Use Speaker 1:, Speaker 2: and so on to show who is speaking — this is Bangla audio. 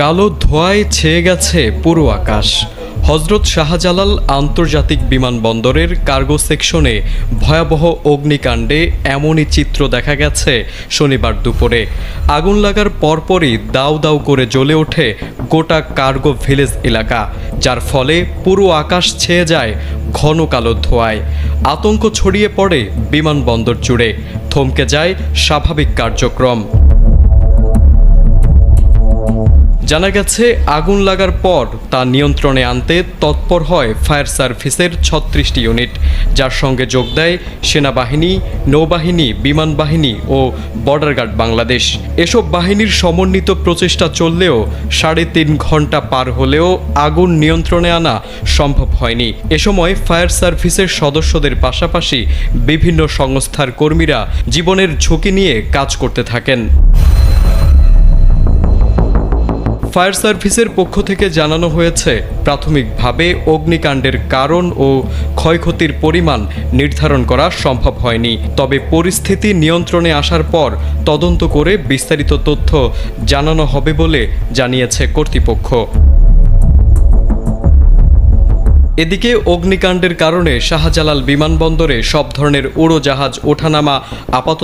Speaker 1: কালো ধোঁয়ায় ছেয়ে গেছে পুরো আকাশ। হজরত শাহজালাল আন্তর্জাতিক বিমানবন্দরের কার্গো সেকশনে ভয়াবহ অগ্নিকাণ্ডে এমনই চিত্র দেখা গেছে শনিবার দুপুরে। আগুন লাগার পরপরই দাউ দাউ করে জ্বলে ওঠে গোটা কার্গো ভিলেজ এলাকা, যার ফলে পুরো আকাশ ছেয়ে যায় ঘন কালো ধোঁয়ায়। আতঙ্ক ছড়িয়ে পড়ে বিমানবন্দর জুড়ে, থমকে যায় স্বাভাবিক কার্যক্রম। জানা গেছে, আগুন লাগার পর তা নিয়ন্ত্রণে আনতে তৎপর হয় ফায়ার সার্ভিসের ৩৬টি ইউনিট, যার সঙ্গে যোগ দেয় সেনাবাহিনী, নৌবাহিনী, বিমান বাহিনী ও বর্ডার গার্ড বাংলাদেশ। এসব বাহিনীর সমন্বিত প্রচেষ্টা চললেও ৩.৫ ঘন্টা পার হলেও আগুন নিয়ন্ত্রণে আনা সম্ভব হয়নি। এ সময় ফায়ার সার্ভিসের সদস্যদের পাশাপাশি বিভিন্ন সংস্থার কর্মীরা জীবনের ঝুঁকি নিয়ে কাজ করতে থাকেন। ফায়ার সার্ভিসের পক্ষ থেকে জানানো হয়েছে, প্রাথমিকভাবে অগ্নিকাণ্ডের কারণ ও ক্ষয়ক্ষতির পরিমাণ নির্ধারণ করা সম্ভব হয়নি। তবে পরিস্থিতি নিয়ন্ত্রণে আসার পর তদন্ত করে বিস্তারিত তথ্য জানানো হবে বলে জানিয়েছে কর্তৃপক্ষ। এদিকে অগ্নিকাণ্ডের কারণে শাহজালাল বিমানবন্দরে সব ধরনের উড়োজাহাজ ওঠানামা আপাতত